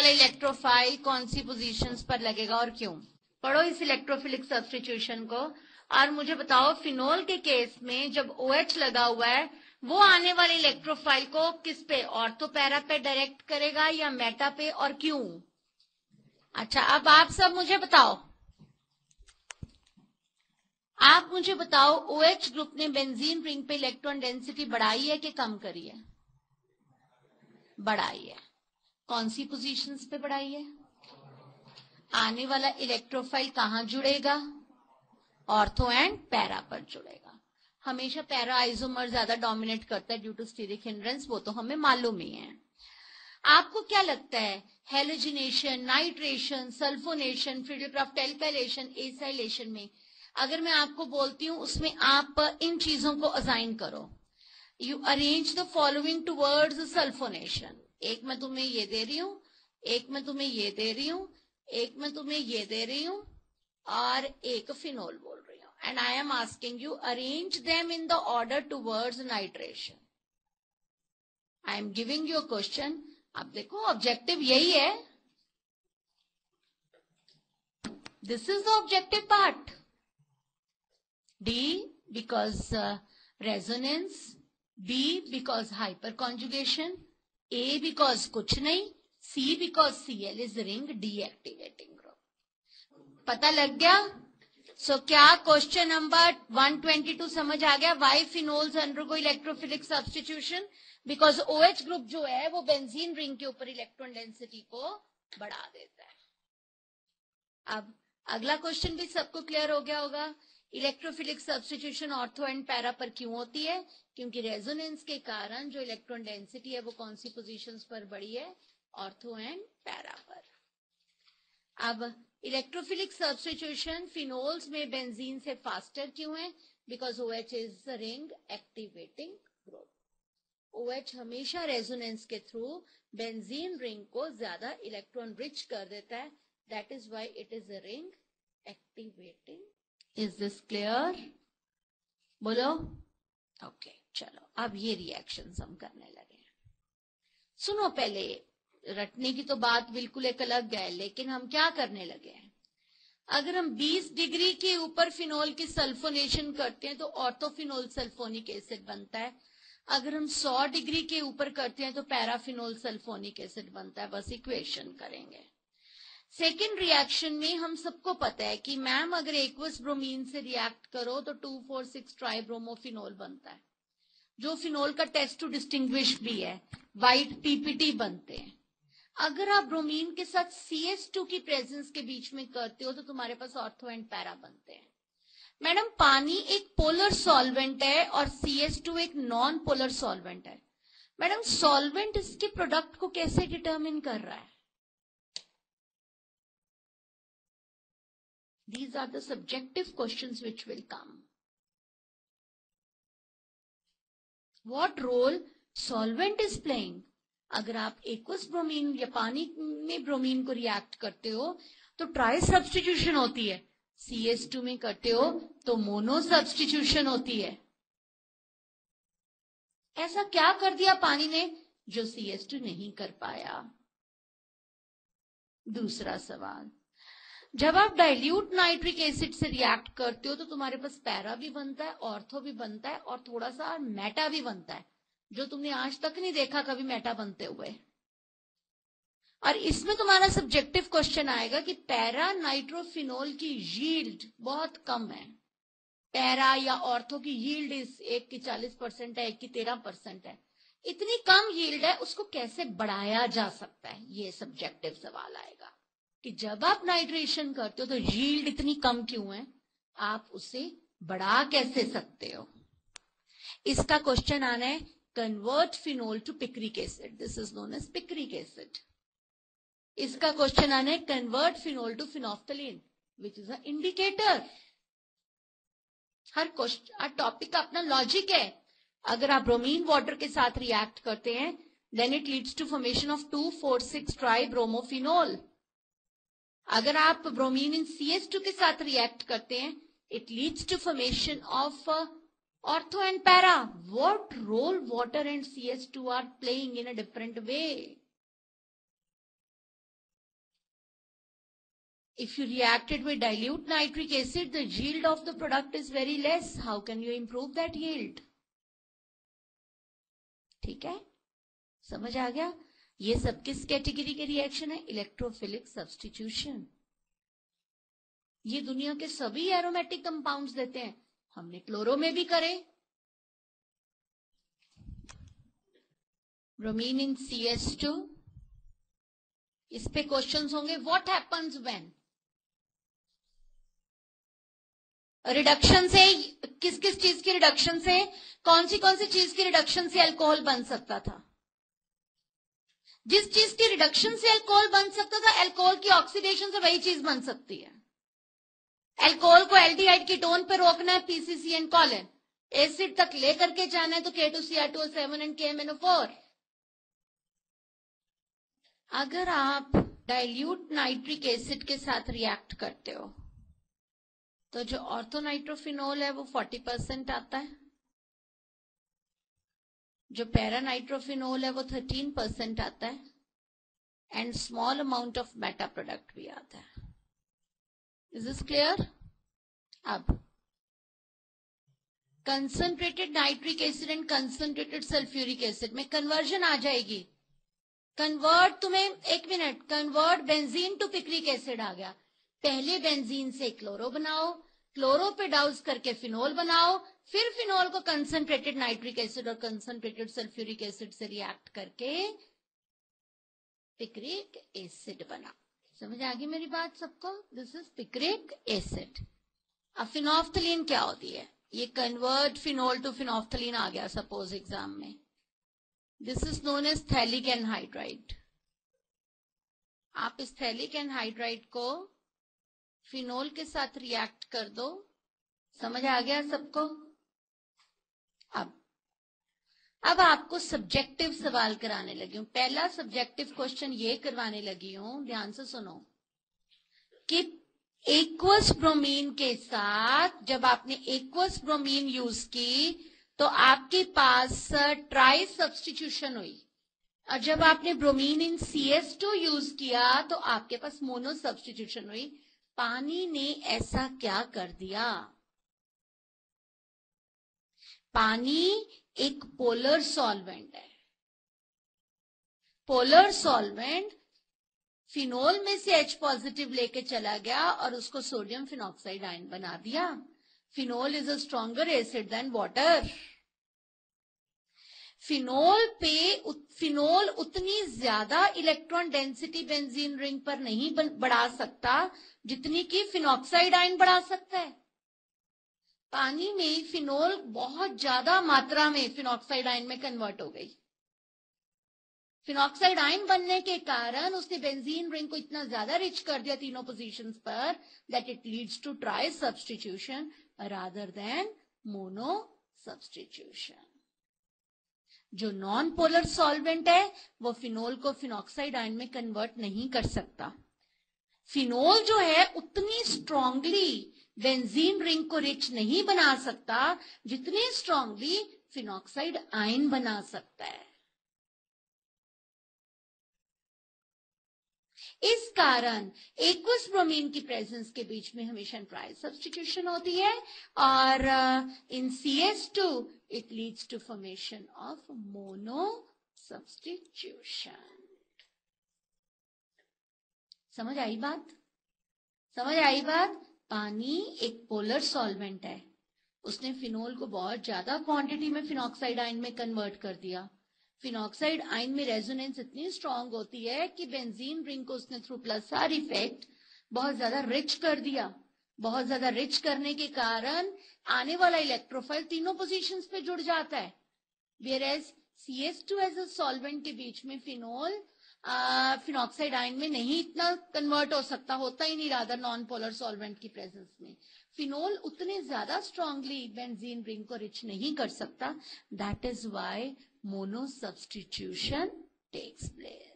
वाला इलेक्ट्रोफाइल कौन सी पोजीशंस पर लगेगा और क्यों? पढ़ो इस इलेक्ट्रोफिलिक सब्स्टिट्यूशन को और मुझे बताओ फिनोल के केस में जब OH लगा हुआ है वो आने वाले इलेक्ट्रोफाइल को किस पे, ऑर्थो पैरा पे डायरेक्ट करेगा या मेटा पे, और क्यों? अच्छा, अब आप सब मुझे बताओ, OH ग्रुप ने बेंजीन रिंग पे इलेक्ट्रॉन डेंसिटी बढ़ाई है कि कम करी है? बढ़ाई है। कौन सी पोजीशंस पे बढ़ाई है? आने वाला इलेक्ट्रोफाइल कहां जुड़ेगा? ऑर्थो एंड पैरा पर जुड़ेगा। हमेशा पैरा आइसोमर ज्यादा डोमिनेट करता है ड्यू टू स्टीरिक हिंड्रेंस, वो तो हमें मालूम ही है। आपको क्या लगता है, halogenation, nitration, sulphonation, Friedel Crafts alkylation, acylation में अगर मैं आपको बोलती हूं उसमें आप इन चीजों को असाइन करो, you arrange the following towards sulphonation. एक मैं तुम्हें ये दे रही हूं, एक मैं तुम्हें ये दे रही हूं, एक मैं तुम्हें ये दे रही हूं और एक फिनोल बोल रही हूं, and I am asking you arrange them in the order towards nitration. I am giving you a question. अब देखो ऑब्जेक्टिव यही है, this is the objective part. D because resonance, B because hyperconjugation, A because कुछ नहीं, C because Cl is ring deactivating group। पता लग गया? सो क्या क्वेश्चन नंबर 122 समझ आ गया? Why phenols undergo electrophilic substitution? Because OH group जो है वो बेंजीन रिंग के ऊपर इलेक्ट्रॉन डेंसिटी को बढ़ा देता है। अब अगला क्वेश्चन भी सबको क्लियर हो गया होगा। Electrophilic substitution ortho and para पर क्यों होती है? क्योंकि रेजोनेंस के कारण जो इलेक्ट्रॉन डेंसिटी है वो कौन सी पोजीशंस पर बढ़ी है? ऑर्थो एंड पैरा पर। अब इलेक्ट्रोफिलिक सब्स्टिट्यूशन फिनोल्स में बेंजीन से फास्टर क्यों है? Because OH is ring activating group. OH हमेशा रेजोनेंस के थ्रू बेंजीन रिंग को ज्यादा इलेक्ट्रॉन रिच कर देता है, that is why it is a ring activating. Is this clear? बोलो। ओके, चलो अब ये रिएक्शंस हम करने लगे। सुनो, पहले रटने की तो बात बिल्कुल एक अलग है, लेकिन हम क्या करने लगे हैं, अगर हम 20 डिग्री के ऊपर फिनोल की सल्फोनेशन करते हैं तो ऑर्थोफिनोल सल्फोनिक एसिड बनता है। अगर हम 100 डिग्री के ऊपर करते हैं तो पैराफिनोल सल्फोनिक एसिड बनता है। बस इक्वेशन करेंगे। सेकेंड रिएक्शन में हम सबको पता है कि मैम अगर एक्वस ब्रोमीन से रिएक्ट करो तो 2,4,6 ट्राइब्रोमोफिनोल बनता है, जो फिनोल का टेस्ट टू डिस्टिंग्विश भी है, वाइट PPT बनते हैं। अगर आप ब्रोमीन के साथ CS2 की प्रेजेंस के बीच में करते हो तो तुम्हारे पास ऑर्थो एंड पैरा बनते हैं। मैडम पानी एक पोलर सॉल्वेंट है और CS2 एक नॉन पोलर सॉल्वेंट है। मैडम सॉल्वेंट इसके प्रोडक्ट को कैसे डिटरमिन कर रहा है? These are the subjective questions which will come. What role solvent is playing? अगर आप एक्वस ब्रोमीन या पानी में ब्रोमीन को रिएक्ट करते हो तो ट्राई सब्स्टिट्यूशन होती है, CS2 में करते हो तो मोनो सब्स्टिट्यूशन होती है। ऐसा क्या कर दिया पानी ने जो CS2 नहीं कर पाया? दूसरा सवाल, जब आप डाइल्यूट नाइट्रिक एसिड से रिएक्ट करते हो तो तुम्हारे पास पैरा भी बनता है, ऑर्थो भी बनता है और थोड़ा सा मेटा भी बनता है, जो तुमने आज तक नहीं देखा कभी मेटा बनते हुए। और इसमें तुम्हारा सब्जेक्टिव क्वेश्चन आएगा कि पैरा नाइट्रोफिनोल की यील्ड बहुत कम है। पैरा या ऑर्थो की यील्ड एक की 40% है, एक की 13% है। इतनी कम यील्ड है, उसको कैसे बढ़ाया जा सकता है? ये सब्जेक्टिव सवाल आएगा कि जब आप नाइट्रेशन करते हो तो यील्ड इतनी कम क्यों है, आप उसे बढ़ा कैसे सकते हो? इसका क्वेश्चन आना है convert phenol to picric acid, this is known as picric acid. इसका क्वेश्चन आना है convert phenol to phenolphthalein which is a indicator. हर टॉपिक का अपना लॉजिक है। अगर आप ब्रोमीन वाटर के साथ रिएक्ट करते हैं then it leads to formation of 2,4,6 tribromophenol. अगर आप ब्रोमीन इन CS2 के साथ रिएक्ट करते हैं it leads to formation of ortho and para. What role water and CS2 are playing in a different way? If you react it with dilute nitric acid, the yield of the product is very less. How can you improve that yield? ठीक है, समझ आ गया? ये सब किस category के reaction है? Electrophilic substitution. ये दुनिया के सभी एरोमेटिक कंपाउंड्स देते हैं, हमने क्लोरो में भी करे। ब्रोमीन इन CS2, इस पे क्वेश्चंस होंगे। व्हाट हैपेंस व्हेन रिडक्शन से, किस किस चीज की रिडक्शन से, कौन सी चीज की रिडक्शन से अल्कोहल बन सकता था? जिस चीज की रिडक्शन से अल्कोहल बन सकता था, अल्कोहल की ऑक्सीडेशन से वही चीज बन सकती है। अल्कोहल को एल्डिहाइड कीटोन पे रोकना है, PCC एंड कॉलिन, एसिड तक लेकर के जाना है तो K2Cr2O7 एंड KMnO4। अगर आप डाइल्यूट नाइट्रिक एसिड के साथ रिएक्ट करते हो तो जो ऑर्थोनाइट्रोफिनोल है वो 40% आता है, जो पैरानाइट्रोफिनोल है वो 13% आता है, and small amount of meta product भी आता है। Is this clear? अब concentrated nitric acid and concentrated sulphuric acid में कन्वर्जन आ जाएगी। कन्वर्ट तुम्हें, एक minute, convert benzene to picric acid आ गया। पहले बेंजीन से क्लोरो बनाओ, क्लोरो पे डाउज करके फिनोल बनाओ, फिर फिनोल को कंसंट्रेटेड नाइट्रिक एसिड और कंसंट्रेटेड सल्फ्यूरिक एसिड से रिएक्ट करके पिक्रिक एसिड बना। समझ आ गई मेरी बात सबको? This is picric acid. अब फिनोफ्थलीन क्या होती है? ये कन्वर्ट फिनोल टू फिनोफ्थलीन आ गया सपोज एग्जाम में। This is known as phthalic anhydride. आप इस थैलिक एनहाइड्राइड को फिनोल के साथ रिएक्ट कर दो। समझ आ गया सबको? अब आपको सब्जेक्टिव सवाल कराने लगी हूं। पहला सब्जेक्टिव क्वेश्चन ये करवाने लगी हूं, ध्यान से सुनो, कि एक्वस ब्रोमीन के साथ जब आपने एक्वस ब्रोमीन यूज की तो आपके पास ट्राई सब्स्टिट्यूशन हुई, और जब आपने ब्रोमीन इन CS2 यूज किया तो आपके पास मोनो सब्स्टिट्यूशन हुई। पानी ने ऐसा क्या कर दिया? पानी एक पोलर सॉल्वेंट है। पोलर सॉल्वेंट फिनोल में से H पॉजिटिव लेके चला गया और उसको सोडियम फिनॉक्साइड आयन बना दिया। Phenol is a stronger acid than water. Phenol उतनी ज्यादा इलेक्ट्रॉन डेंसिटी बेंजीन रिंग पर नहीं बढ़ा सकता जितनी कि फिनॉक्साइड आयन बढ़ा सकता है। पानी में फिनोल बहुत ज्यादा मात्रा में फिनॉक्साइड आयन में कन्वर्ट हो गई। फिनॉक्साइड आयन बनने के कारण उसने बेंजीन रिंग को इतना ज्यादा रिच कर दिया तीनों पोजीशंस पर that it leads to tri substitution rather than mono substitution. जो नॉन पोलर सॉल्वेंट है वो फिनोल को फिनॉक्साइड आयन में कन्वर्ट नहीं कर सकता। फिनोल जो है उतनी स्ट्रांगली बेंजीन रिंग को रिच नहीं बना सकता जितनी स्ट्रांगली फिनॉक्साइड आयन बना सकता है। इस कारण एक्वस ब्रोमीन की प्रेजेंस के बीच में हमेशा ट्राई सब्स्टिट्यूशन होती है, और in CS2 it leads to formation of mono substitution. समझ आई बात? समझ आई बात? पानी एक पोलर सॉल्वेंट है, उसने फिनोल को बहुत ज्यादा क्वांटिटी में फिनॉक्साइड आयन में कन्वर्ट कर दिया। फिनॉक्साइड आयन में रेजोनेंस इतनी स्ट्रांग होती है कि बेंजीन रिंग को उसने थ्रू प्लसर इफेक्ट बहुत ज्यादा रिच कर दिया। बहुत ज्यादा रिच करने के कारण आने वाला इलेक्ट्रोफाइल तीनों पोजीशंस पे जुड़ जाता है। Whereas CS2 as a solvent के बीच में फिनोल फिनॉक्साइड आयन में नहीं इतना कन्वर्ट हो सकता, होता ही नहीं, रादर नॉन पोलर सॉल्वेंट की प्रेजेंस में फिनोल उतने ज्यादा स्ट्रांगली बेंजीन रिंग को रिच नहीं कर सकता। That is why mono substitution takes place.